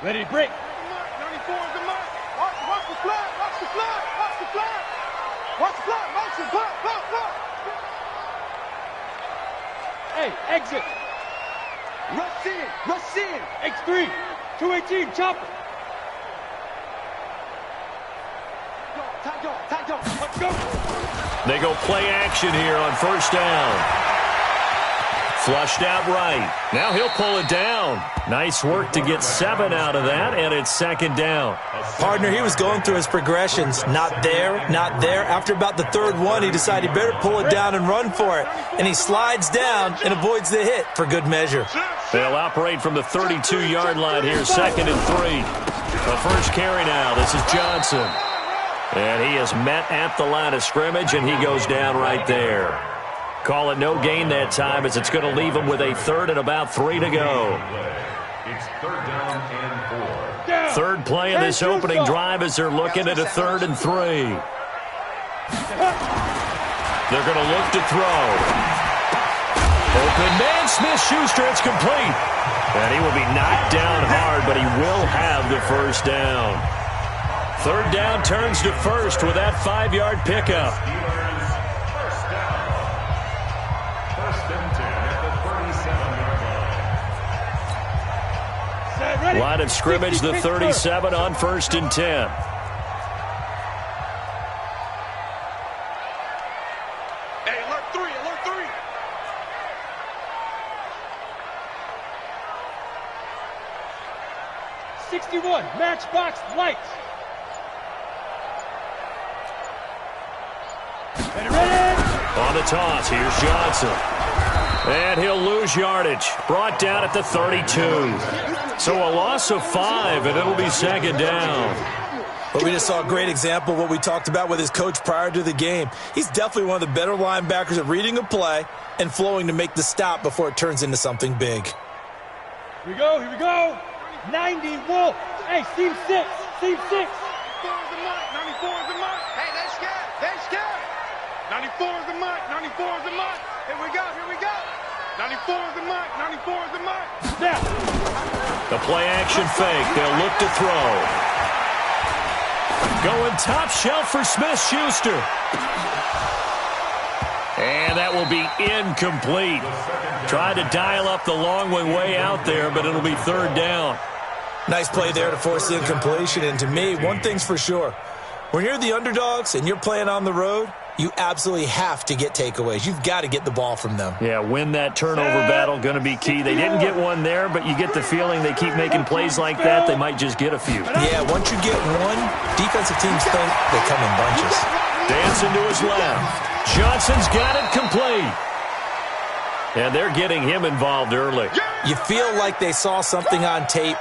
Ready to break. 94 is the mark. Watch the flag. Watch the flag. Watch the flag. Watch the flag. Motion. Block. Hey, exit. Rush in. X3. 218, chopper. Tight go. Let's go. They go play action here on first down. Flushed out right. Now he'll pull it down. Nice work to get 7 out of that, and it's second down. Partner, he was going through his progressions. Not there. After about the third one, he decided he better pull it down and run for it. And he slides down and avoids the hit for good measure. They'll operate from the 32-yard line here, 2nd and 3. The first carry now. This is Johnson. And he is met at the line of scrimmage, and he goes down right there. Call it no gain that time, as it's going to leave him with a 3rd and about 3 to go. It's 3rd down and 4. Third play of this opening drive as they're looking at a 3rd and 3. They're going to look to throw. Open man, Smith-Schuster, it's complete. And he will be knocked down hard, but he will have the first down. 3rd down turns to 1st with that 5-yard pickup. Line of scrimmage, the 37 on 1st and 10. Hey, alert 3. 61, matchbox lights. Ready. On the toss, here's Johnson. And he'll lose yardage. Brought down at the 32. So a loss of 5, and it'll be second down. But we just saw a great example of what we talked about with his coach prior to the game. He's definitely one of the better linebackers at reading a play and flowing to make the stop before it turns into something big. Here we go. 90 Wolf. Hey, seam 6. 94 is the mark. Hey, they scared. 94 is the mark. Here we go. 94 is the mark. Snap. The play-action fake. They'll look to throw. Going top shelf for Smith-Schuster. And that will be incomplete. Tried to dial up the long way out there, but it'll be 3rd down. Nice play there to force the incompletion. And to me, one thing's for sure. When you're the underdogs and you're playing on the road, you absolutely have to get takeaways. You've got to get the ball from them. Yeah, win that turnover battle, going to be key. They didn't get one there, but you get the feeling they keep making plays like that, they might just get a few. Yeah, once you get one, defensive teams think they come in bunches. Dancing to his left. Johnson's got it complete. And they're getting him involved early. You feel like they saw something on tape,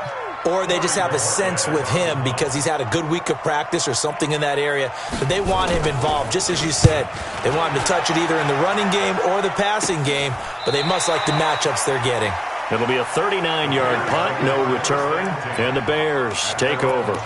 or they just have a sense with him because he's had a good week of practice or something in that area that they want him involved. Just as you said, they want him to touch it either in the running game or the passing game, but they must like the matchups they're getting. It'll be a 39-yard punt, no return, and the Bears take over.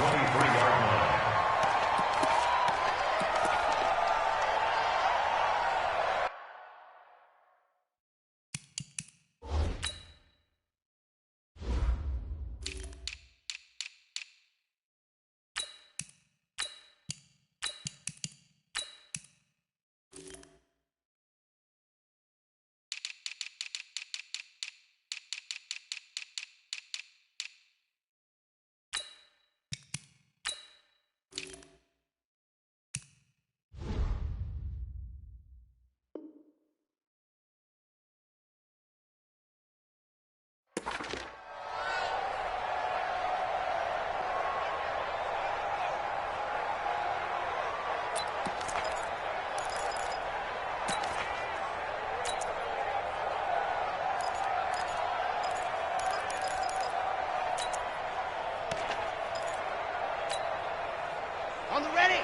On the ready.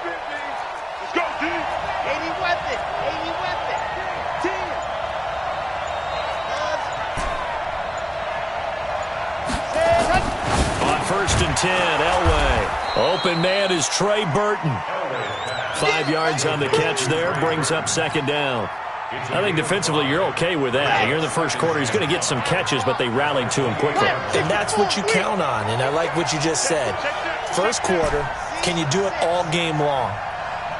Let's go, team. 80 weapon. 80 weapon. Team. On 1st and 10, Elway. Open man is Trey Burton. 5 yards on the catch there, brings up second down. I think defensively you're okay with that. Here in the first quarter, he's going to get some catches, but they rallied to him quickly. And that's what you count on, and I like what you just said. First quarter, can you do it all game long?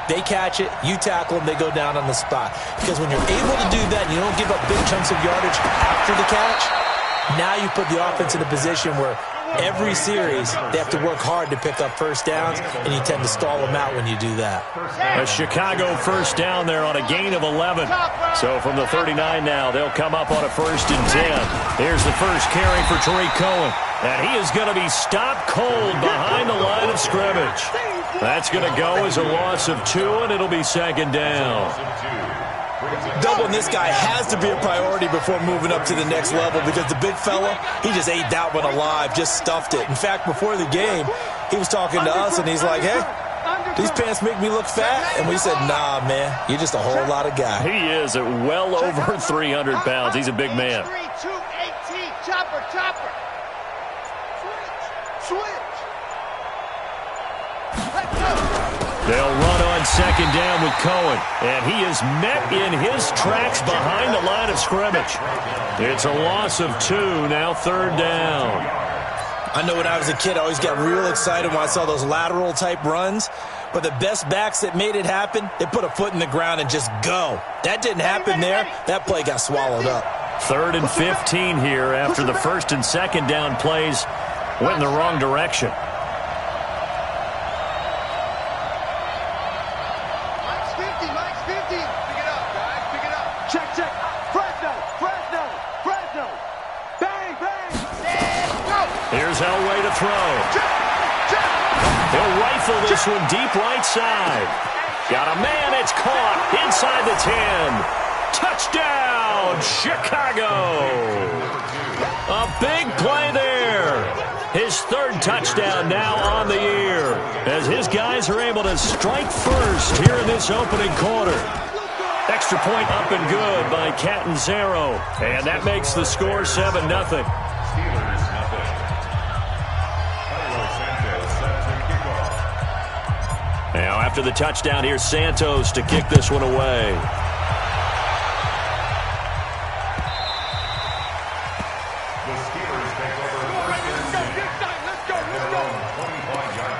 They catch it, you tackle them, they go down on the spot. Because when you're able to do that and you don't give up big chunks of yardage after the catch, now you put the offense in a position where every series they have to work hard to pick up first downs, and you tend to stall them out when you do that. A Chicago first down there on a gain of 11. So from the 39 now, they'll come up on a 1st and 10. Here's the first carry for Tariq Cohen. And he is going to be stopped cold behind the line of scrimmage. That's going to go as a loss of 2, and it'll be 2nd down. Doubling this guy has to be a priority before moving up to the next level, because the big fella, he just ate that one alive, just stuffed it. In fact, before the game, he was talking to us, and he's like, hey, these pants make me look fat. And we said, nah, man, you're just a whole lot of guy. He is at well over 300 pounds. He's a big man. 3-2-18, chopper, chopper. Switch. They'll run on 2nd down with Cohen, and he is met in his tracks behind the line of scrimmage. It's a loss of 2, now 3rd down. I know when I was a kid, I always got real excited when I saw those lateral type runs, but the best backs that made it happen, they put a foot in the ground and just go. That didn't happen there. That play got swallowed up. 3rd and 15 here after the 1st and 2nd down plays went in the wrong direction. Elway to throw. He'll rifle this one deep right side. Got a man, it's caught inside the 10. Touchdown, Chicago. A big play there. His 3rd touchdown now on the year, as his guys are able to strike first here in this opening quarter. Extra point up and good by Catanzaro, and that makes the score 7-0. Now, after the touchdown, here's Santos to kick this one away. The Steelers take over 1st and 10 at their own 25-yard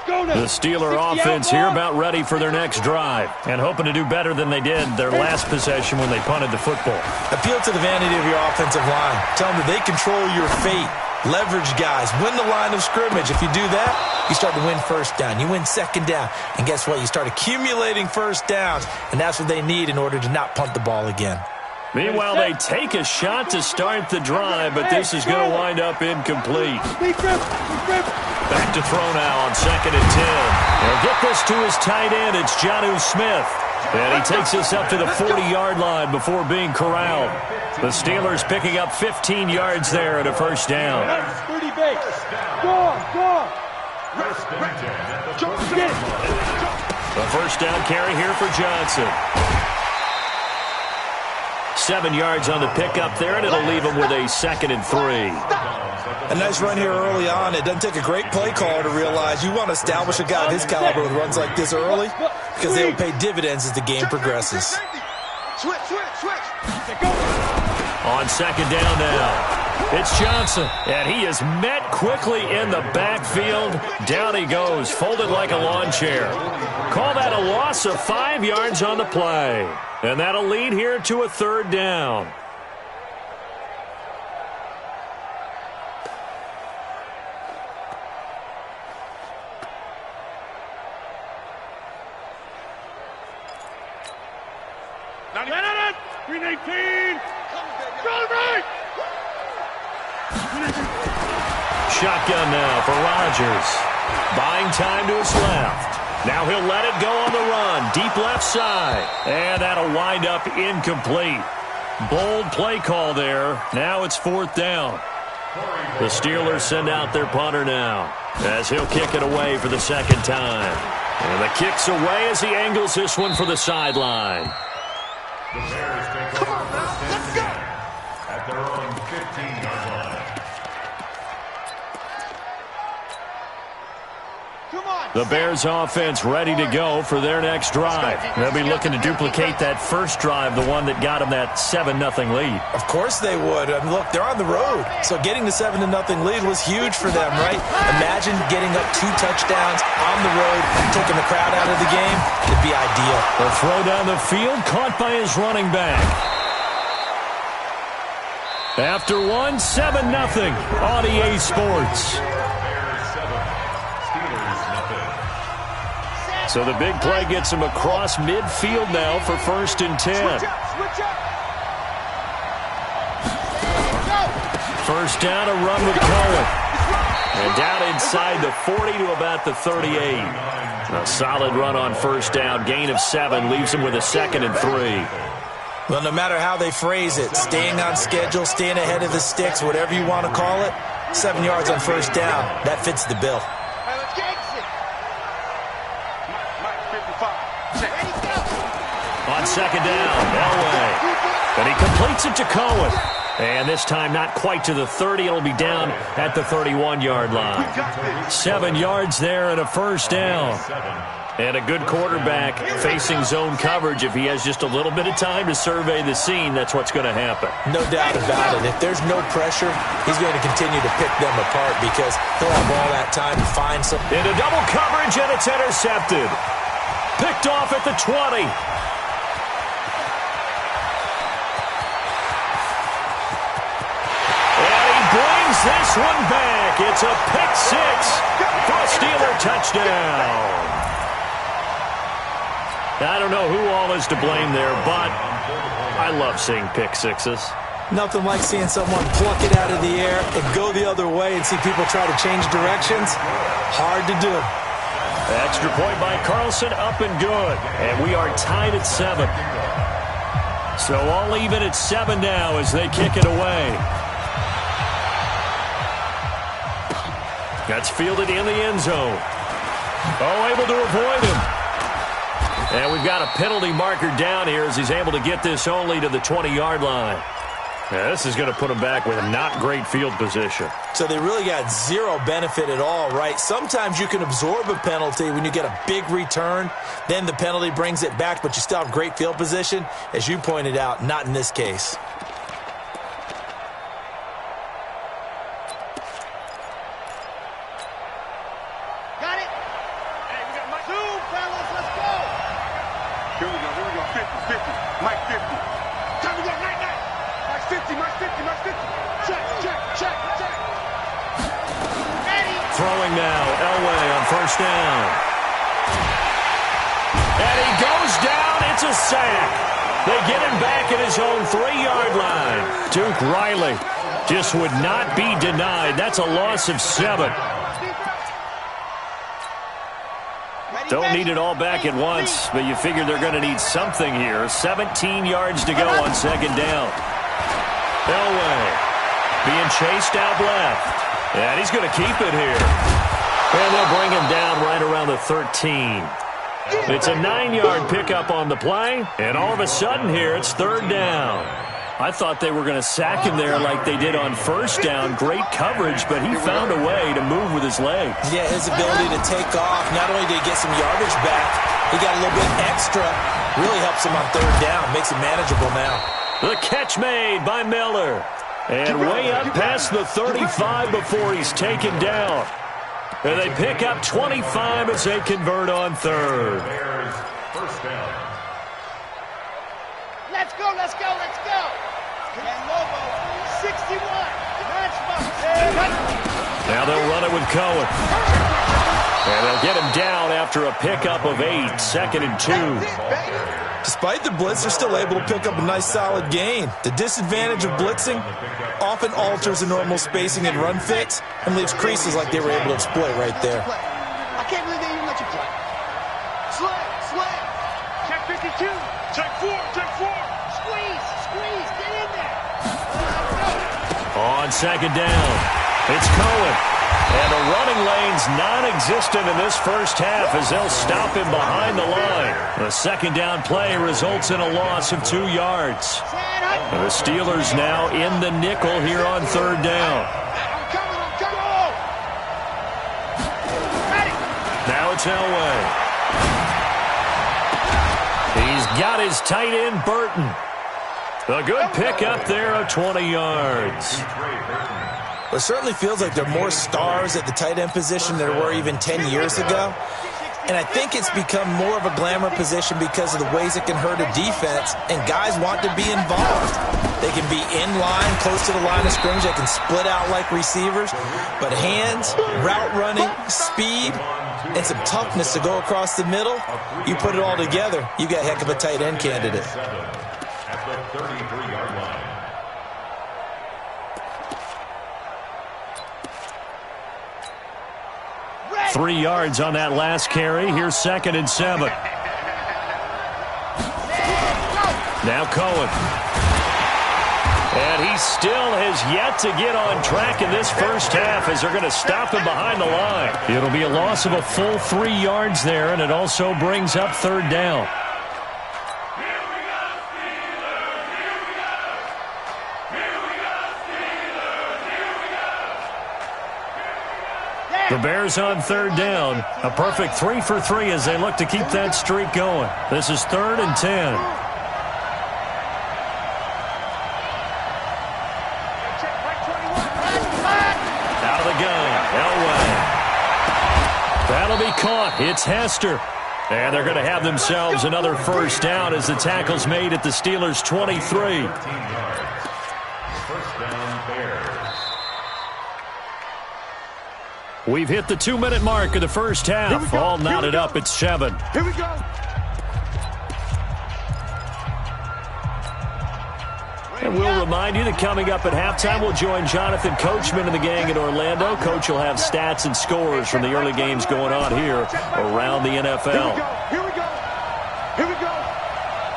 line. The Steeler offense here about ready for their next drive and hoping to do better than they did their last possession when they punted the football. Appeal to the vanity of your offensive line. Tell them that they control your fate. Leverage guys. Win the line of scrimmage. If you do that, you start to win 1st down. You win 2nd down. And guess what? You start accumulating 1st downs. And that's what they need in order to not punt the ball again. Meanwhile, they take a shot to start the drive, but this is going to wind up incomplete. Back to throw now on 2nd and 10. They'll get this to his tight end. It's Jonnu Smith. And he takes us up to the 40-yard line before being corralled. The Steelers picking up 15 yards there at a 1st down. 30 base. Go on. A 1st down carry here for Johnson. 7 yards on the pickup there, and it'll leave him with a 2nd and 3. A nice run here early on. It doesn't take a great play caller to realize you want to establish a guy of his caliber with runs like this early, because they will pay dividends as the game progresses. Switch. On 2nd down now, it's Johnson, and he is met quickly in the backfield. Down he goes, folded like a lawn chair. Call that a loss of 5 yards on the play, and that'll lead here to a 3rd down. Green 18. Go right. Shotgun now for Rodgers. Buying time to his left. Now he'll let it go on the run. Deep left side. And that'll wind up incomplete. Bold play call there. Now it's 4th down. The Steelers send out their punter now, as he'll kick it away for the 2nd time. And the kick's away as he angles this one for the sideline. The Bears take over 1st and 10 at their own 15-yard line. Come The Bears offense ready to go for their next drive. They'll be looking to duplicate that first drive, the one that got them that 7-0 lead. Of course they would. I mean, look, they're on the road. So getting the 7-0 lead was huge for them, right? Imagine getting up 2 touchdowns on the road, taking the crowd out of the game. It'd be ideal. The throw down the field, caught by his running back. After 1, 7-0 on EA Sports. So the big play gets him across midfield now for 1st and 10. First down, a run with Cohen. And down inside the 40 to about the 38. A solid run on first down. Gain of 7 leaves him with a 2nd and 3. Well, no matter how they phrase it, staying on schedule, staying ahead of the sticks, whatever you want to call it, 7 yards on first down, that fits the bill. On second down, Elway. And he completes it to Cohen. And this time not quite to the 30. It'll be down at the 31-yard line. 7 yards there and a first down. And a good quarterback facing zone coverage. If he has just a little bit of time to survey the scene, that's what's going to happen. No doubt about it. If there's no pressure, he's going to continue to pick them apart because he'll have all that time to find some. Into double coverage, and it's intercepted. Picked off at the 20. Brings this one back. It's a pick 6 for a Steeler touchdown. I don't know who all is to blame there, but I love seeing pick 6s. Nothing like seeing someone pluck it out of the air and go the other way and see people try to change directions. Hard to do. Extra point by Carlson, up and good. And we are tied at 7. So all even at 7 now as they kick it away. That's fielded in the end zone. Oh, able to avoid him. And we've got a penalty marker down here as he's able to get this only to the 20-yard line. Now, this is going to put him back with a not great field position. So they really got zero benefit at all, right? Sometimes you can absorb a penalty when you get a big return. Then the penalty brings it back, but you still have great field position. As you pointed out, not in this case. Throwing now, Elway on first down. And he goes down. It's a sack. They get him back at his own 3-yard line. Duke Riley just would not be denied. That's a loss of 7. Don't need it all back at once, but you figure they're going to need something here. 17 yards to go on second down. Elway being chased out left. And he's going to keep it here. And they'll bring him down right around the 13. It's a 9-yard pickup on the play. And all of a sudden here, it's third down. I thought they were going to sack him there like they did on first down. Great coverage, but he found a way to move with his legs. Yeah, his ability to take off. Not only did he get some yardage back, he got a little bit extra. Really helps him on third down. Makes it manageable now. The catch made by Miller. And way up past the 35 before he's taken down. And they pick up 25 as they convert on third. First down. Let's go, let's go, let's go. And Lobo, 61. Now they'll run it with Cohen. And they'll get him down after a pickup of 8, 2nd and 2. Despite the blitz, they're still able to pick up a nice solid gain. The disadvantage of blitzing often alters the normal spacing and run fits and leaves creases like they were able to exploit right there. I can't believe they even let you play. Slam. Check 52. Check 4. Squeeze, get in there. On second down, it's Cohen. And the running lane's non-existent in this first half as they'll stop him behind the line. The second down play results in a loss of 2 yards. And the Steelers now in the nickel here on third down. I'm coming. Now Elway. He's got his tight end, Burton. A good pickup there of 20 yards. It certainly feels like there are more stars at the tight end position than there were even 10 years ago. And I think it's become more of a glamour position because of the ways it can hurt a defense, and guys want to be involved. They can be in line, close to the line of scrimmage. They can split out like receivers. But hands, route running, speed, and some toughness to go across the middle, you put it all together, you got a heck of a tight end candidate. At the 33-yard line. 3 yards on that last carry. Here's 2nd and 7. Now Cohen. And he still has yet to get on track in this first half as they're going to stop him behind the line. It'll be a loss of a full 3 yards there, and it also brings up 3rd down. The Bears on 3rd down. A perfect 3 for 3 as they look to keep that streak going. This is 3rd and 10. Out of the gun. Elway. That'll be caught. It's Hester. And they're going to have themselves another 1st down as the tackle's made at the Steelers' 23. 15 yards. 1st down, Bears. We've hit the 2-minute mark of the first half. All knotted up at 7. Here we go. And we'll remind you that coming up at halftime, we'll join Jonathan Coachman and the gang in Orlando. Coach will have stats and scores from the early games going on here around the NFL. Here we go. Here we go.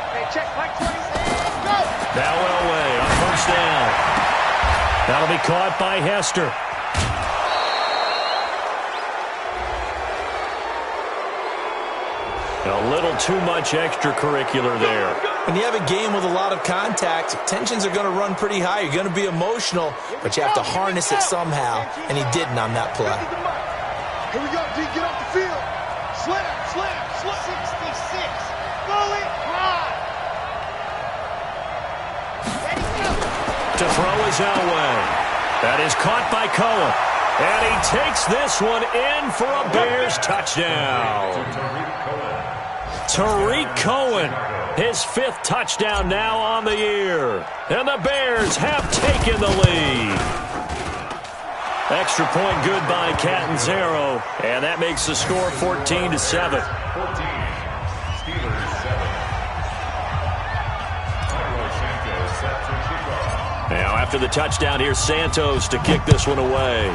Hey, check, Mike 20. Go. Now Elway on 1st down. That'll be caught by Hester. A little too much extracurricular there. When you have a game with a lot of contact, tensions are going to run pretty high. You're going to be emotional, but you have to harness it somehow, and he didn't on that play. Here we go, D, get off the field. Slam. 66. Bullet high. Ready, go. To throw is Elway. That is caught by Cohen. And he takes this one in for a Bears touchdown. Tariq Cohen, his 5th touchdown now on the year. And the Bears have taken the lead. Extra point good by Catanzaro. And that makes the score 14-7. 14. Steelers 7. Now after the touchdown, here's Santos to kick this one away.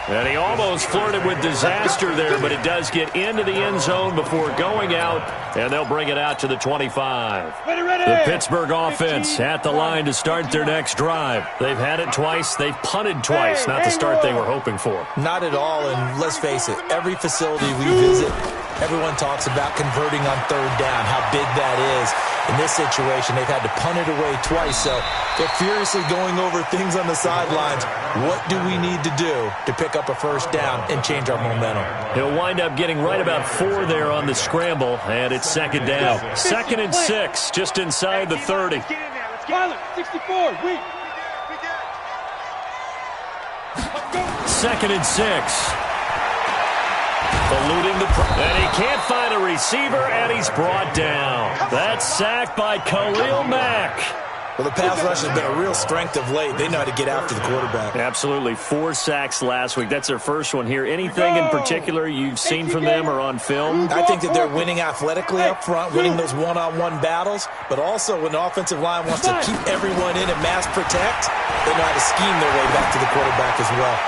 And he almost flirted with disaster there, but it does get into the end zone before going out, and they'll bring it out to the 25. The Pittsburgh offense at the line to start their next drive. They've had it twice. They've punted twice. Not the start they were hoping for. Not at all, and let's face it, every facility we visit, everyone talks about converting on 3rd down, how big that is. In this situation, they've had to punt it away twice, so they're furiously going over things on the sidelines. What do we need to do to pick up a 1st down and change our momentum? He'll wind up getting right about 4 there on the scramble, and it's 2nd down. 2nd and 6, just inside the 30. Pilot, 64, weak. 2nd and 6. Eluding the and he can't find a receiver, and he's brought down. That's sacked by Khalil Mack. Well, the pass rush has been a real strength of late. They know how to get after the quarterback. Absolutely. 4 sacks last week. That's their first one here. Anything in particular you've seen from them or on film? I think that they're winning athletically up front, winning those one-on-one battles, but also when the offensive line wants to keep everyone in and mass protect, they know how to scheme their way back to the quarterback as well.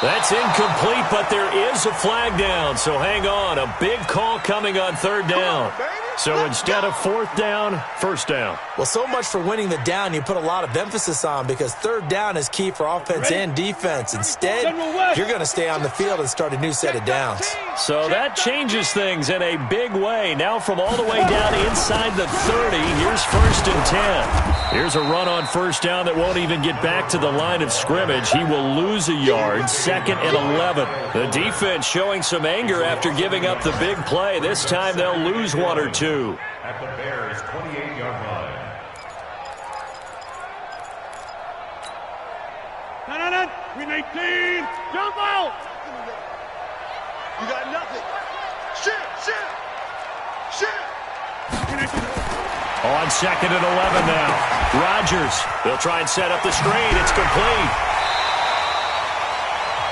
That's incomplete, but there is a flag down, so hang on. A big call coming on third down. So instead of fourth down, first down. Well, so much for winning the down you put a lot of emphasis on, because third down is key for offense and defense. Instead, you're going to stay on the field and start a new set of downs. So that changes things in a big way. Now from all the way down inside the 30, here's first and 10. Here's a run on first down that won't even get back to the line of scrimmage. He will lose a yard, second and 11. The defense showing some anger after giving up the big play. This time they'll lose one or two. At the Bears' 28-yard line. Win 18. Jump out. You got nothing. Shit. On second and 11 now. Rodgers. They'll try and set up the screen. It's complete.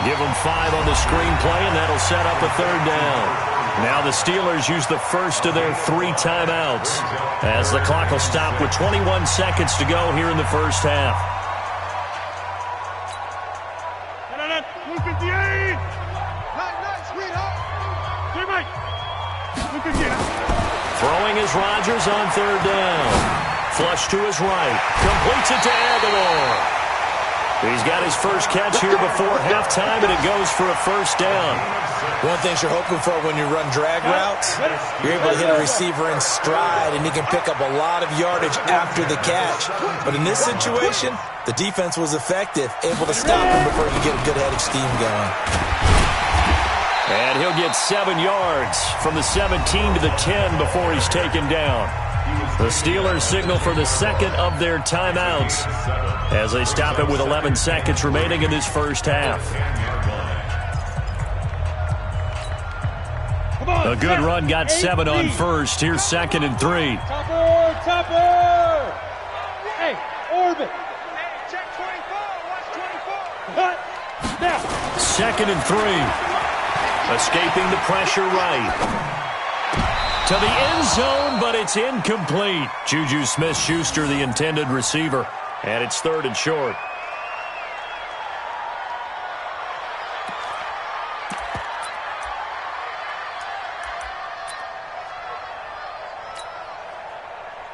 Give them 5 on the screen play, and that'll set up a third down. Now the Steelers use the first of their 3 timeouts as the clock will stop with 21 seconds to go here in the first half. Throwing is Rodgers on third down. Flush to his right. Completes it to Aguilar. He's got his first catch here before halftime, and it goes for a first down. One thing you're hoping for when you run drag routes, you're able to hit a receiver in stride, and he can pick up a lot of yardage after the catch. But in this situation, the defense was effective, able to stop him before he could get a good head of steam going. And he'll get 7 yards from the 17 to the 10 before he's taken down. The Steelers signal for the second of their timeouts as they stop it with 11 seconds remaining in this first half. A good run got 7 on first. Here's second and 3. Topper. Hey, orbit. Check 24. Watch 24. Cut. Now. Second and 3. Escaping the pressure right. To the end zone, but it's incomplete. Juju Smith-Schuster, the intended receiver. And it's third and short.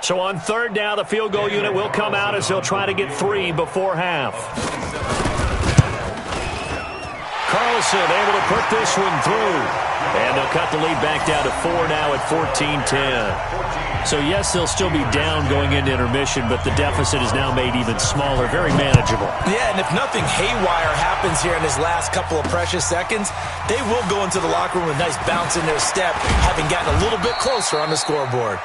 So on third down, the field goal unit will come out as they'll try to get 3 before half. Carlson able to put this one through. And they'll cut the lead back down to 4 now at 14-10. So, yes, they'll still be down going into intermission, but the deficit is now made even smaller, very manageable. Yeah, and if nothing haywire happens here in his last couple of precious seconds, they will go into the locker room with a nice bounce in their step, having gotten a little bit closer on the scoreboard.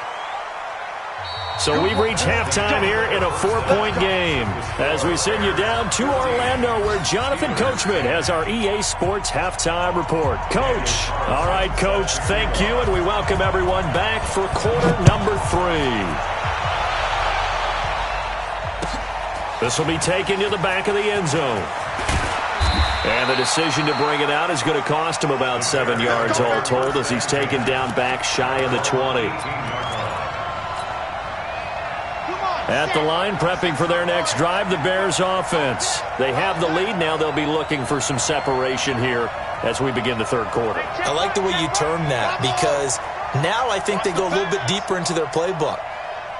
So we've reached halftime here in a 4-point game as we send you down to Orlando where Jonathan Coachman has our EA Sports halftime report. Coach. All right, Coach, thank you, and we welcome everyone back for quarter number 3. This will be taken to the back of the end zone. And the decision to bring it out is going to cost him about 7 yards all told as he's taken down back shy of the 20. At the line, prepping for their next drive, the Bears offense. They have the lead. Now they'll be looking for some separation here as we begin the third quarter. I like the way you term that because now I think they go a little bit deeper into their playbook.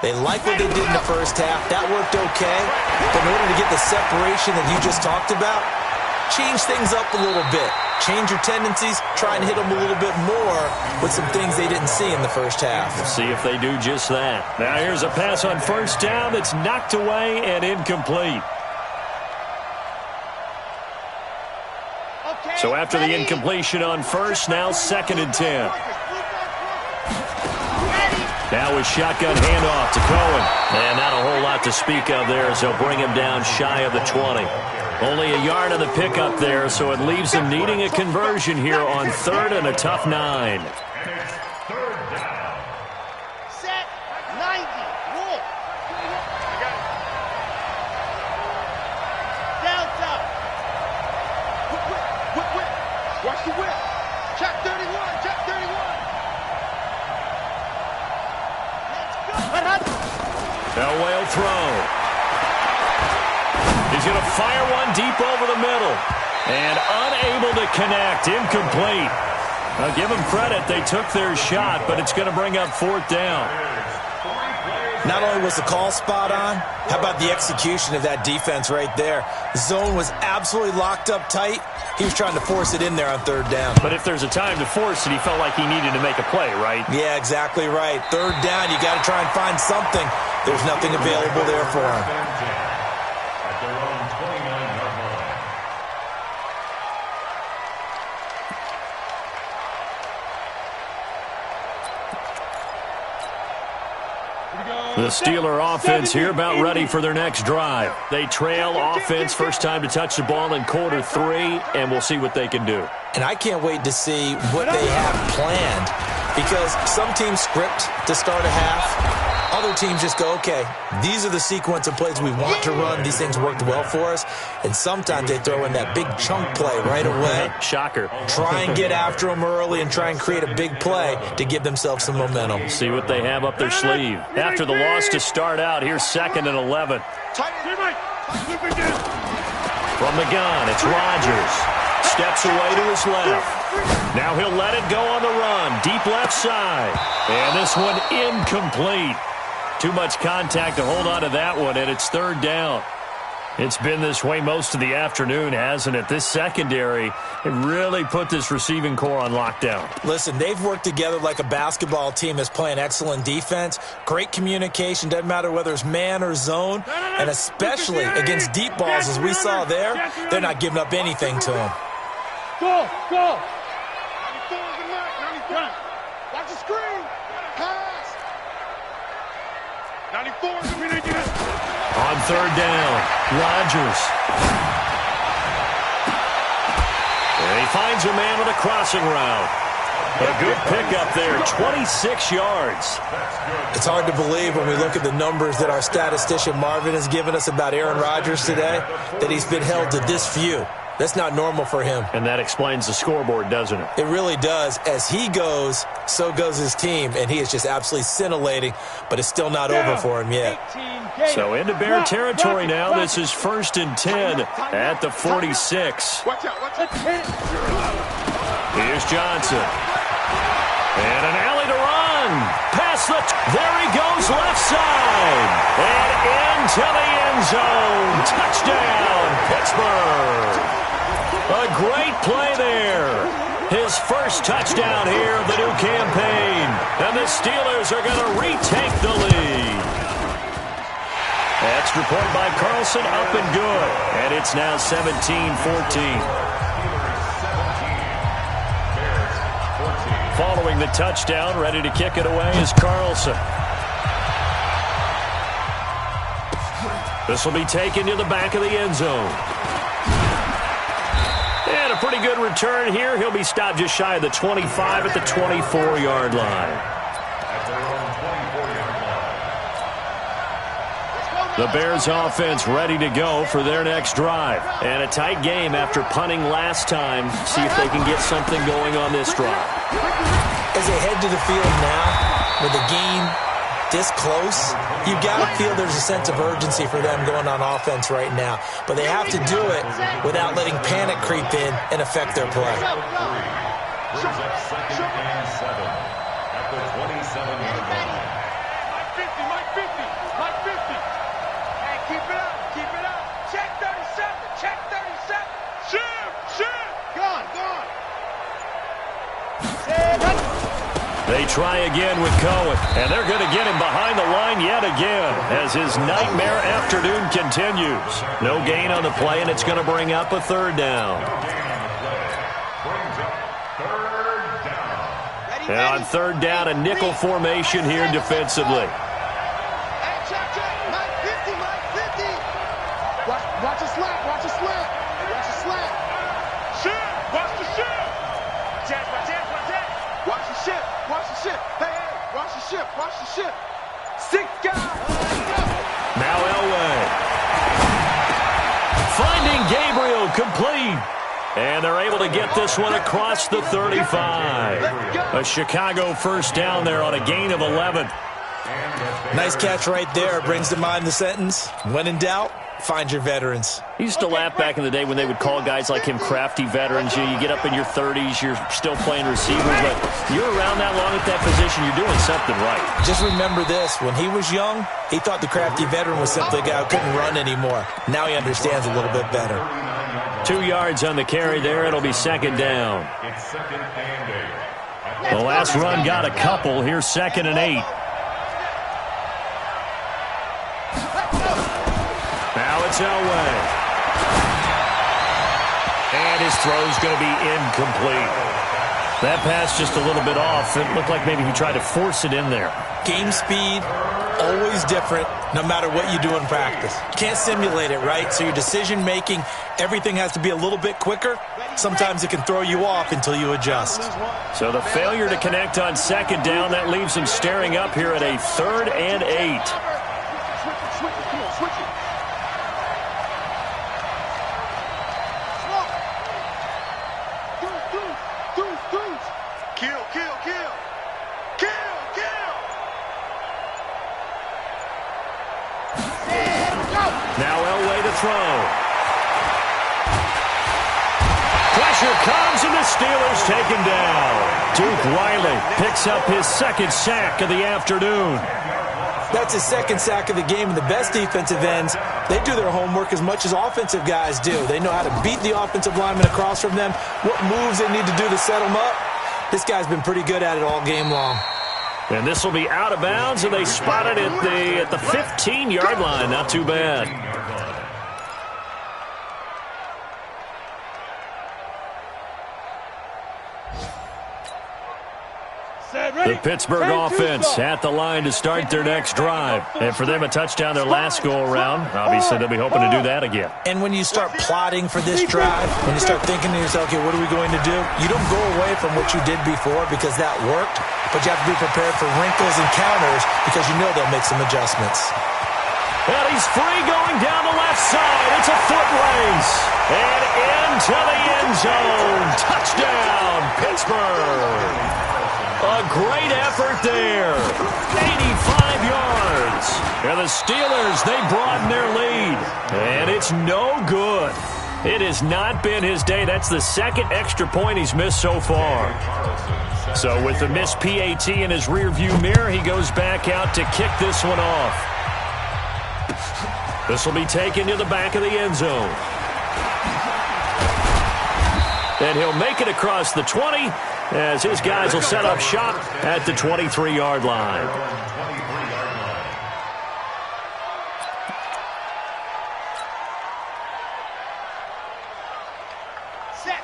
They like what they did in the first half. That worked okay. But in order to get the separation that you just talked about, change things up a little bit. Change your tendencies, try and hit them a little bit more with some things they didn't see in the first half. We'll see if they do just that. Now here's a pass on first down that's knocked away and incomplete. Okay, So after the ready? incompletion on first, now second and 10. Now with shotgun handoff to Cohen. And not a whole lot to speak of there as they'll bring him down shy of the 20. Only a yard on the pickup there, so it leaves them needing a conversion here on third and a tough 9. Set, 90, roll. Down top. Whip. Watch the whip. Check 31. Check 31. Let's go. Elway will throw. He's going to fire one deep over the middle. And unable to connect. Incomplete. Now, give them credit. They took their shot, but it's going to bring up 4th down. Not only was the call spot on, how about the execution of that defense right there? The zone was absolutely locked up tight. He was trying to force it in there on 3rd down. But if there's a time to force it, he felt like he needed to make a play, right? Yeah, exactly right. 3rd down, you got to try and find something. There's nothing available there for him. At their own 29-yard line. The Steeler offense here about ready for their next drive. They trail offense, first time to touch the ball in quarter 3, and we'll see what they can do. And I can't wait to see what they have planned, because some teams script to start a half. Other teams just go, okay, these are the sequence of plays we want to run. These things worked well for us. And sometimes they throw in that big chunk play right away. Shocker. Try and get after them early and try and create a big play to give themselves some momentum. See what they have up their sleeve. After the loss to start out, here's 2nd and 11. From the gun, it's Rodgers. Steps away to his left. Now he'll let it go on the run. Deep left side. And this one incomplete. Too much contact to hold on to that one, and it's 3rd down. It's been this way most of the afternoon, hasn't it? This secondary, it really put this receiving core on lockdown. Listen, they've worked together like a basketball team that's playing excellent defense. Great communication, doesn't matter whether it's man or zone. And especially against deep balls, as we saw there, they're not giving up anything to them. Go! 94 is the mark. 94. Watch the screen. Pass. 94 is the mark. On 3rd down, Rodgers. And he finds a man with a crossing route. A good pickup there, 26 yards. It's hard to believe when we look at the numbers that our statistician Marvin has given us about Aaron Rodgers today, that he's been held to this few. That's not normal for him. And that explains the scoreboard, doesn't it? It really does. As he goes, so goes his team, and he is just absolutely scintillating, but it's still not over for him yet. So into Bear territory now. This is 1st and 10 at the 46. Watch out. Here's Johnson. And an alley to run. Past there he goes, left side. And into the end zone. Touchdown, Pittsburgh. A great play there. His first touchdown here of the new campaign. And the Steelers are going to retake the lead. Extra point by Carlson, up and good. And it's now 17-14. Following the touchdown, ready to kick it away is Carlson. This will be taken to the back of the end zone. And a pretty good return here. He'll be stopped just shy of the 25 at the 24-yard line. The Bears offense ready to go for their next drive. And a tight game after punting last time. See if they can get something going on this drive. As they head to the field now, with the game this close, you've got to feel there's a sense of urgency for them going on offense right now. But they have to do it without letting panic creep in and affect their play. Brings up 2nd and 7 at the 27-yard line. Mike 50. Hey, keep it up. Check 37. Shoot. Gone. They try again with Cohen, and they're going to get him behind the line yet again as his nightmare afternoon continues. No gain on the play, and it's going to bring up a 3rd down. And on 3rd down, a nickel formation here defensively. Watch the slap. Shoot. Watch the shoot. Watch the ship. Hey, watch the ship. 6 guys. Now Elway. Finding Gabriel complete. And they're able to get this one across the 35. A Chicago first down there on a gain of 11. Nice catch right there. Brings to mind the sentence, when in doubt, Find your veterans. I used to laugh back in the day when they would call guys like him crafty veterans. You get up in your 30s, you're still playing receiver, but you're around that long at that position, you're doing something right. Just remember this. When he was young, he thought the crafty veteran was simply a guy who couldn't run anymore. Now he understands a little bit better. 2 yards on the carry there. It'll be second down. It's second and 8. The last run got a couple. Here's 2nd and 8. Now it's Elway. And his throw's going to be incomplete. That pass just a little bit off. It looked like maybe he tried to force it in there. Game speed, always different, no matter what you do in practice. Can't simulate it, right? So your decision-making, everything has to be a little bit quicker. Sometimes it can throw you off until you adjust. So the failure to connect on 2nd down, that leaves him staring up here at a 3rd and 8. Now Elway to throw. Pressure comes, and the Steelers take him down. Duke Riley picks up his 2nd sack of the afternoon. That's his 2nd sack of the game, and the best defensive ends, they do their homework as much as offensive guys do. They know how to beat the offensive lineman across from them, what moves they need to do to set them up. This guy's been pretty good at it all game long. And this will be out of bounds, and they spot it at the 15-yard line. Not too bad. The Pittsburgh offense at the line to start their next drive. And for them, a touchdown their last go-around. Obviously, they'll be hoping to do that again. And when you start plotting for this drive, when you start thinking to yourself, okay, what are we going to do? You don't go away from what you did before because that worked, but you have to be prepared for wrinkles and counters because you know they'll make some adjustments. And he's free going down the left side. It's a foot race. And into the end zone. Touchdown, Pittsburgh. A great effort there. 85 yards. And the Steelers, they broaden their lead. And it's no good. It has not been his day. That's the 2nd extra point he's missed so far. So with the missed PAT in his rearview mirror, he goes back out to kick this one off. This will be taken to the back of the end zone. And he'll make it across the 20 as his guys will set up shop at the 23-yard line.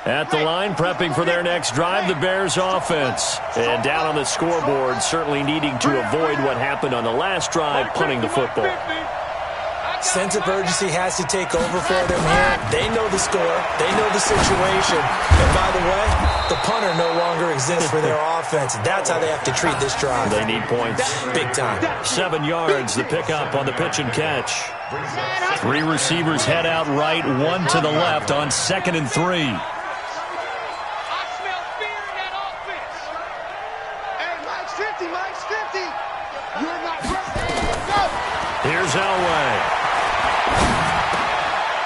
At the line, prepping for their next drive, the Bears offense. And down on the scoreboard, certainly needing to avoid what happened on the last drive, punting the football. Sense of urgency has to take over for them here. They know the score. They know the situation. And by the way, the punter no longer exists for their offense. That's how they have to treat this drive. They need points. Big time. 7 yards, the pickup on the pitch and catch. 3 receivers head out right, 1 to the left on 2nd and 3. Here's Elway.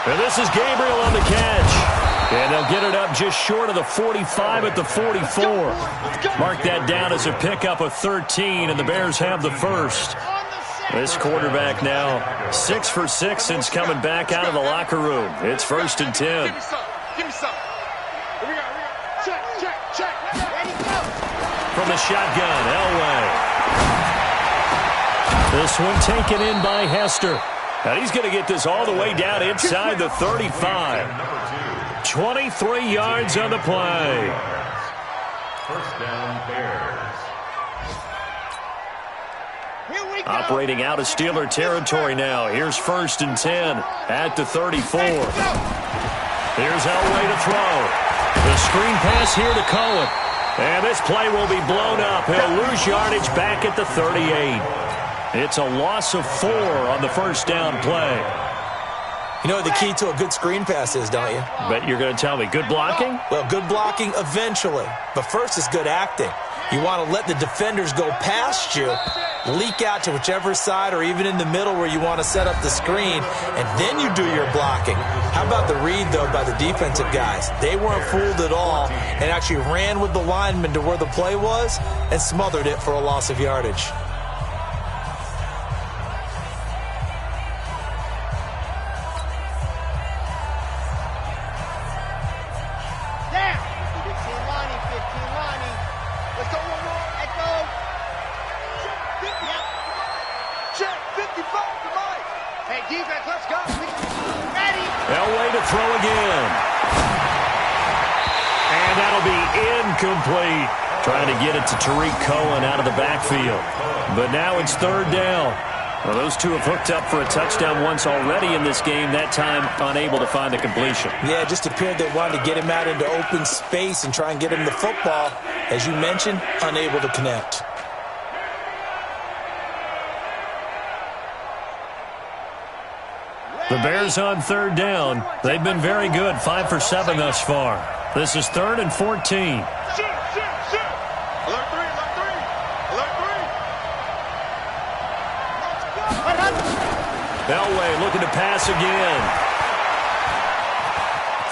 And this is Gabriel on the catch. And they'll get it up just short of the 45 at the 44. Mark that down as a pickup of 13, and the Bears have the first. This quarterback now 6 for 6 since coming back out of the locker room. It's 1st and 10. Give me some. Give me some. Here we go. Check. Ready, go. From the shotgun, Elway. This one taken in by Hester. And he's going to get this all the way down inside the 35. 23 yards on the play. First down, Bears. Here we go. Operating out of Steeler territory now. Here's 1st and 10 at the 34. Here's Elway to throw. The screen pass here to Cohen. And this play will be blown up. He'll lose yardage back at the 38. It's a loss of 4 on the first down play. You know what the key to a good screen pass is, don't you? Bet you're going to tell me good blocking? Well, good blocking eventually. But first is good acting. You want to let the defenders go past you leak out to whichever side or even in the middle where you want to set up the screen, and then you do your blocking. How about the read, though, by the defensive guys? They weren't fooled at all and actually ran with the lineman to where the play was and smothered it for a loss of yardage. Incomplete. Trying to get it to Tariq Cohen out of the backfield. But now it's third down. Well, those two have hooked up for a touchdown once already in this game, that time unable to find the completion. Yeah, it just appeared they wanted to get him out into open space and try and get him the football. As you mentioned, unable to connect. The Bears on third down. They've been very good, 5 for 7 thus far. This is 3rd and 14. Shoot. Alert 3, alert 3. Alert 3. Elway looking to pass again.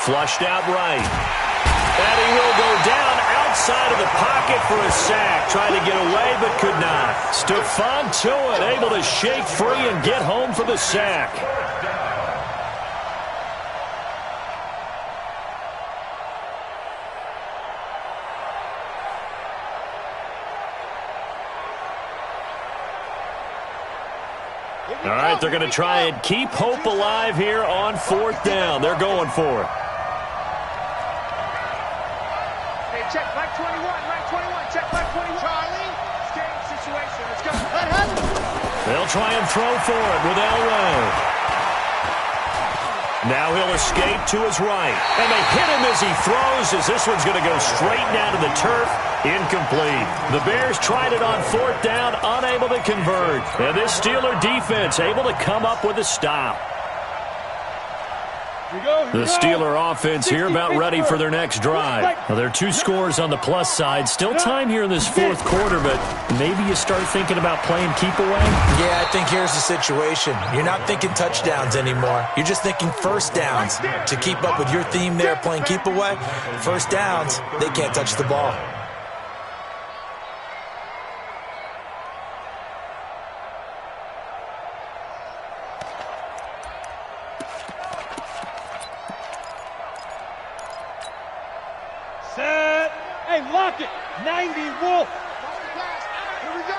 Flushed out right. And he will go down outside of the pocket for a sack. Trying to get away but could not. Stephon Tuitt able to shake free and get home for the sack. All right, they're going to try and keep hope alive here on 4th down. They're going for it. Hey, check back 21, right 21, check back 21. Charlie, escape situation, let's go. They'll try and throw for it with Elway. Now he'll escape to his right. And they hit him as he throws, as this one's going to go straight down to the turf. Incomplete. The Bears tried it on 4th down, unable to convert. And this Steeler defense able to come up with a stop. The Steeler offense here about ready for their next drive. Well, there are 2 scores on the plus side. Still time here in this 4th quarter, but maybe you start thinking about playing keep away? Yeah, I think here's the situation. You're not thinking touchdowns anymore. You're just thinking first downs. To keep up with your theme there, playing keep away, first downs, they can't touch the ball. Set. Hey, lock it. 90 Wolf. Here we go.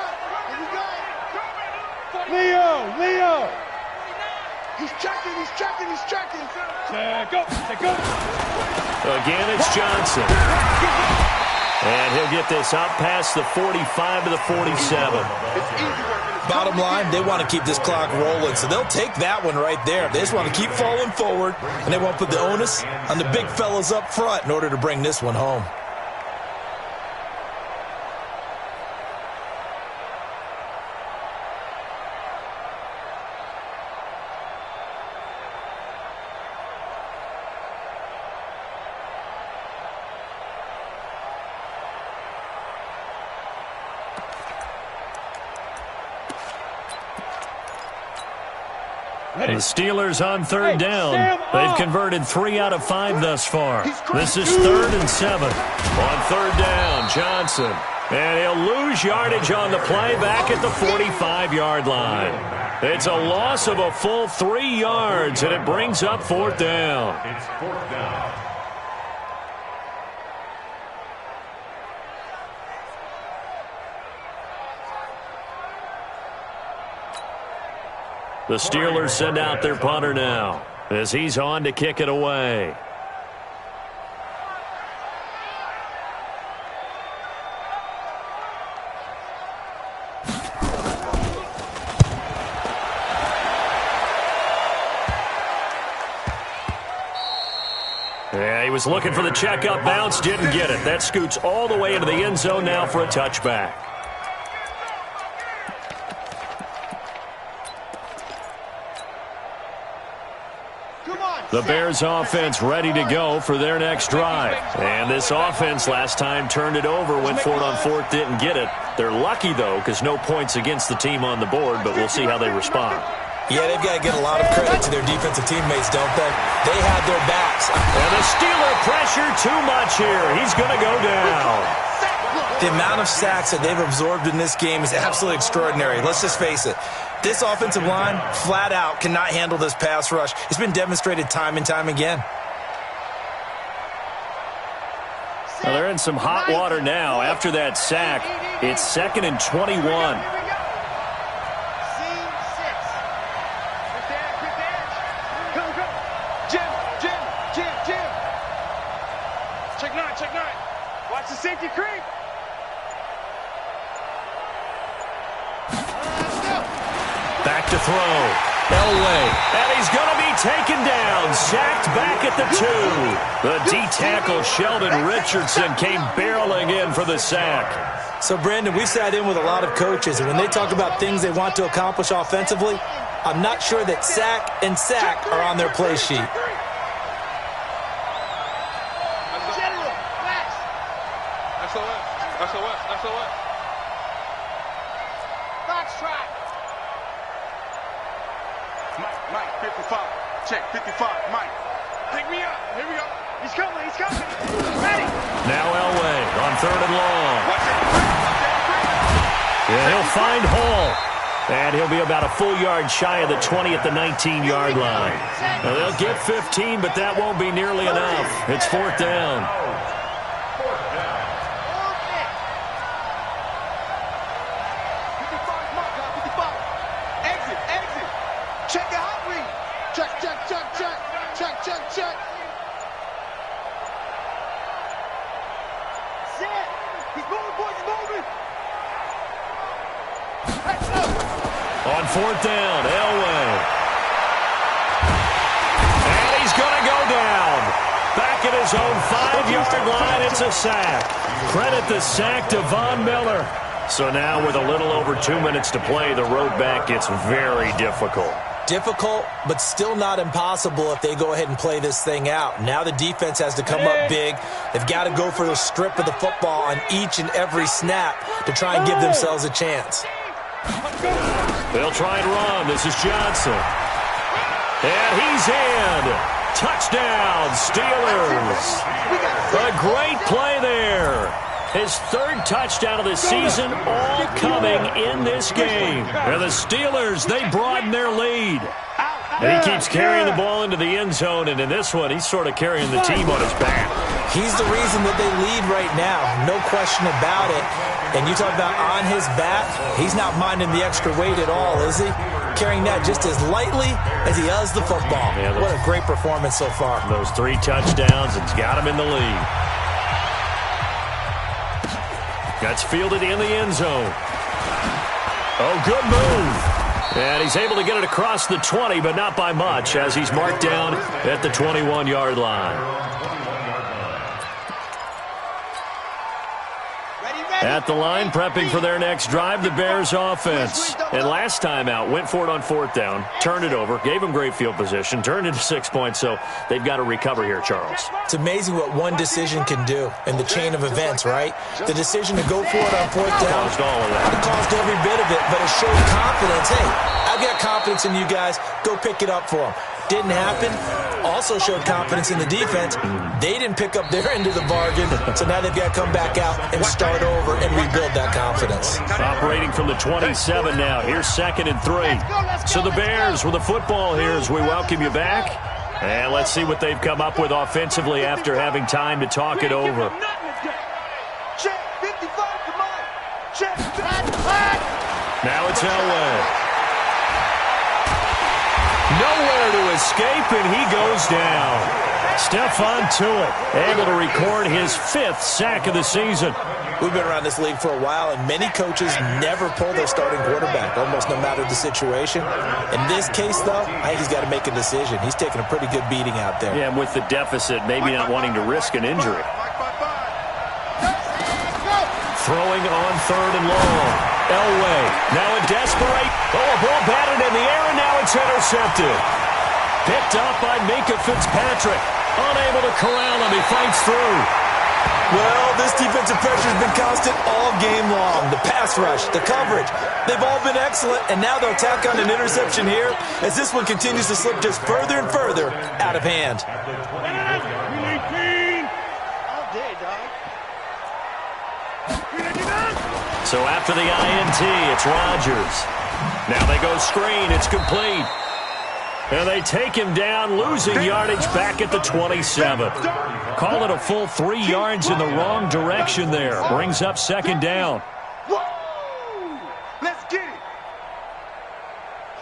Leo. He's checking. Check up. Again, it's Johnson. And he'll get this up past the 45 to the 47. It's easy work. Bottom line, they want to keep this clock rolling, so they'll take that one right there. They just want to keep falling forward, and they want to put the onus on the big fellas up front in order to bring this one home. The Steelers on third down. They've converted 3 out of 5 thus far. This is 3rd and 7. On third down, Johnson. And he'll lose yardage on the play back at the 45-yard line. It's a loss of a full 3 yards, and it brings up 4th down. It's 4th down. The Steelers send out their punter now as he's on to kick it away. Yeah, he was looking for the checkup bounce, didn't get it. That scoots all the way into the end zone now for a touchback. The Bears offense ready to go for their next drive. And this offense last time turned it over, went for it on 4th, didn't get it. They're lucky, though, because no points against the team on the board, but we'll see how they respond. Yeah, they've got to get a lot of credit to their defensive teammates, don't they? They had their backs. And the Steeler pressure too much here. He's going to go down. The amount of sacks that they've absorbed in this game is absolutely extraordinary. Let's just face it. This offensive line, flat out, cannot handle this pass rush. It's been demonstrated time and time again. Well, they're in some hot water now. After that sack, it's 2nd and 21. Check nine. Watch the safety creep. Back to throw. Elway. And he's going to be taken down. Sacked back at the 2. The D-tackle Sheldon Richardson came barreling in for the sack. So, Brandon, we've sat in with a lot of coaches, and when they talk about things they want to accomplish offensively, I'm not sure that sack and sack are on their play sheet. SOS. Foxtrot. Mike, 55. Check, 55. Mike. Pick me up. Here we go. He's coming. Ready. Now Elway on 3rd and long. Watch it. Yeah, he'll find Hall. And he'll be about a full yard shy of the 20 at the 19-yard line. Now, they'll get 15, but that won't be nearly enough. It's 4th down. Check. Set. He's moving, boys. He's moving. On 4th down, Elway. And he's going to go down. Back at his own 5-yard line, it's a sack. Credit the sack to Von Miller. So now with a little over 2 minutes to play, the road back gets very difficult. Difficult, but still not impossible if they go ahead and play this thing out. Now the defense has to come up big. They've got to go for the strip of the football on each and every snap to try and give themselves a chance. They'll try and run. This is Johnson. And he's in. Touchdown, Steelers. A great play there. His 3rd touchdown of the season, all coming in this game. And the Steelers, they broaden their lead. And he keeps carrying the ball into the end zone, and in this one, he's sort of carrying the team on his back. He's the reason that they lead right now, no question about it. And you talk about on his back, he's not minding the extra weight at all, is he? Carrying that just as lightly as he does the football. Yeah, what a great performance so far. Those 3 touchdowns, it's got him in the lead. That's fielded in the end zone. Oh, good move. And he's able to get it across the 20, but not by much, as he's marked down at the 21-yard line. At the line, prepping for their next drive, the Bears offense. And last time out, went for it on 4th down, turned it over, gave them great field position, turned into 6 points, so they've got to recover here, Charles. It's amazing what one decision can do in the chain of events, right? The decision to go for it on 4th down, caused all of that. It caused every bit of it, but it showed confidence. Hey, I've got confidence in you guys. Go pick it up for them. Didn't happen. Also showed confidence in the defense. They didn't pick up their end of the bargain, so now they've got to come back out and start over and rebuild that confidence. Operating from the 27 now. Here's 2nd and 3. So the Bears with the football here as we welcome you back. And let's see what they've come up with offensively after having time to talk it over. Check 55, come on. Check. Now it's Elway. Nowhere to escape, and he goes down. Stephon Tuitt able to record his 5th sack of the season. We've been around this league for a while, and many coaches never pull their starting quarterback, almost no matter the situation. In this case, though, I think he's got to make a decision. He's taking a pretty good beating out there. Yeah, and with the deficit, maybe not wanting to risk an injury. Throwing on 3rd and long. Elway now a desperate. Oh, a ball batted in the air, and now it's intercepted. Picked up by Minkah Fitzpatrick. Unable to corral him. He fights through. Well, this defensive pressure has been constant all game long. The pass rush, the coverage, they've all been excellent, and now they'll tack on an interception here as this one continues to slip just further and further out of hand. So after the INT, it's Rodgers. Now they go screen. It's complete. And they take him down, losing yardage back at the 27. Call it a full 3 yards in the wrong direction there. Brings up second down. Let's get it.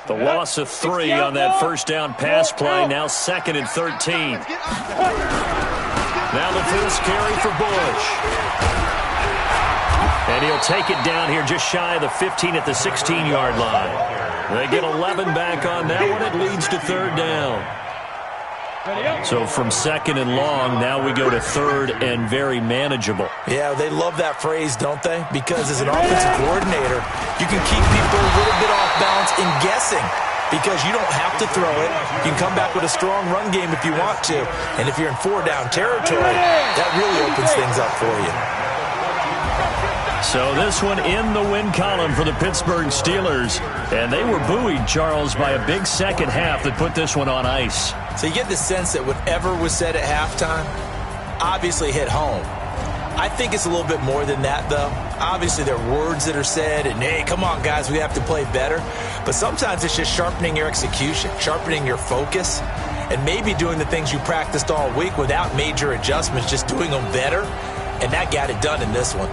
The loss of 3 on that first down pass play. Now 2nd and 13. Now the first carry for Bush. And he'll take it down here just shy of the 15 at the 16-yard line. They get 11 back on that one. It leads to 3rd down. So from 2nd and long, now we go to 3rd and very manageable. Yeah, they love that phrase, don't they? Because as an offensive coordinator, you can keep people a little bit off balance in guessing because you don't have to throw it. You can come back with a strong run game if you want to. And if you're in 4-down territory, that really opens things up for you. So this one in the win column for the Pittsburgh Steelers. And they were buoyed, Charles, by a big second half that put this one on ice. So you get the sense that whatever was said at halftime obviously hit home. I think it's a little bit more than that, though. Obviously, there are words that are said, and, hey, come on, guys, we have to play better. But sometimes it's just sharpening your execution, sharpening your focus, and maybe doing the things you practiced all week without major adjustments, just doing them better. And that got it done in this one.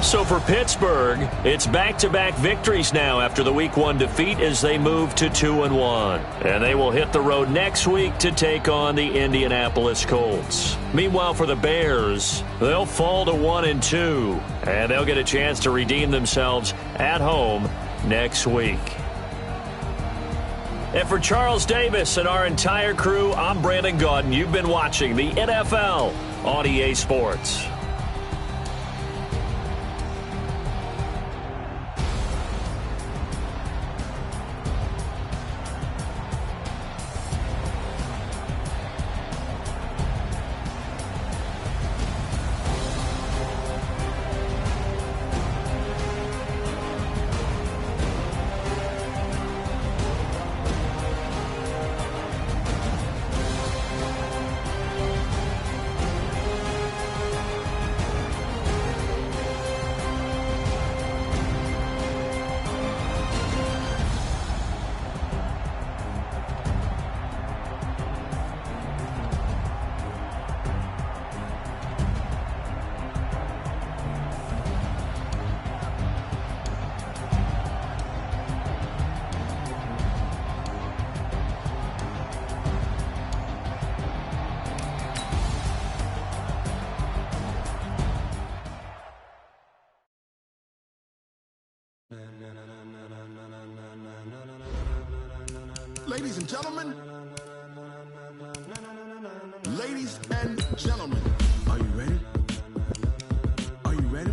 So for Pittsburgh, it's back-to-back victories now after the Week 1 defeat as they move to 2-1. And they will hit the road next week to take on the Indianapolis Colts. Meanwhile, for the Bears, they'll fall to 1-2, and they'll get a chance to redeem themselves at home next week. And for Charles Davis and our entire crew, I'm Brandon Gaudin. You've been watching the NFL on EA Sports. Ladies and gentlemen, are you ready? Are you ready?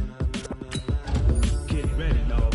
Get ready, dog.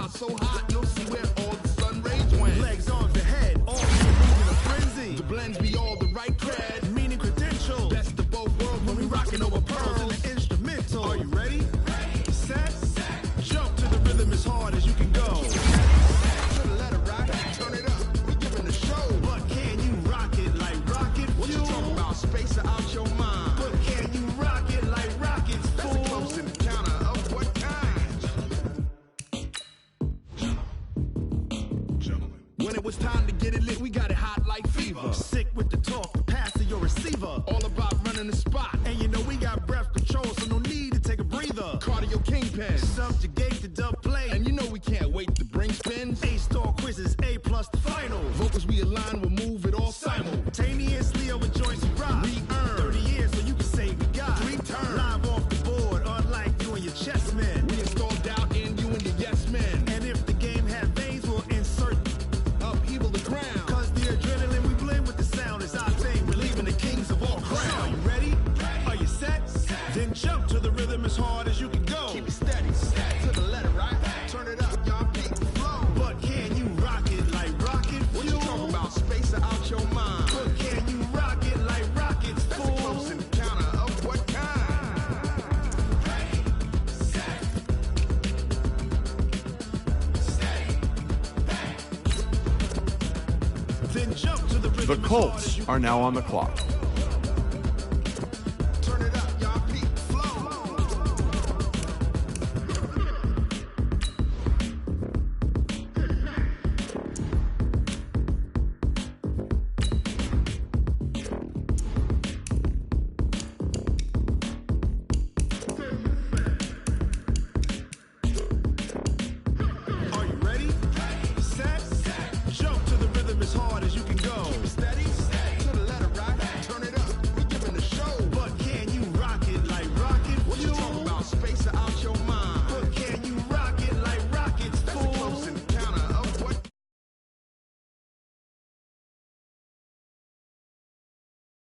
So hot, you'll see where all the sun rays went. Legs, arms, the head, all moving in a frenzy. The blends be all the right cred, meaning credentials. Best of both worlds when we rocking over pearls in the instrumental. Are you ready? Set, jump to the rhythm as hard as you can go. To the letter right, turn it up. We giving the show, but can you rock it like rocket fuel? What you talking about? Space out your mind. But can you rock it like rockets? That's a close encounter of what kind? When it was time to get it lit, we got it hot like fever. Sick with the talk, pass to your receiver. All about running the spot. And you know we got breath control, so no need to take a breather. Cardio kingpin, subjugate the dub play. And you know we can't wait to bring spins. A-star quizzes, A+ the final. Vocals we align, we'll move it all simultaneously over joints we rock. We earn 30 years so you can say we got 3 turns. Live off the board, unlike you and your chess men. We installed then jump to the rhythm. The Colts are now on the clock.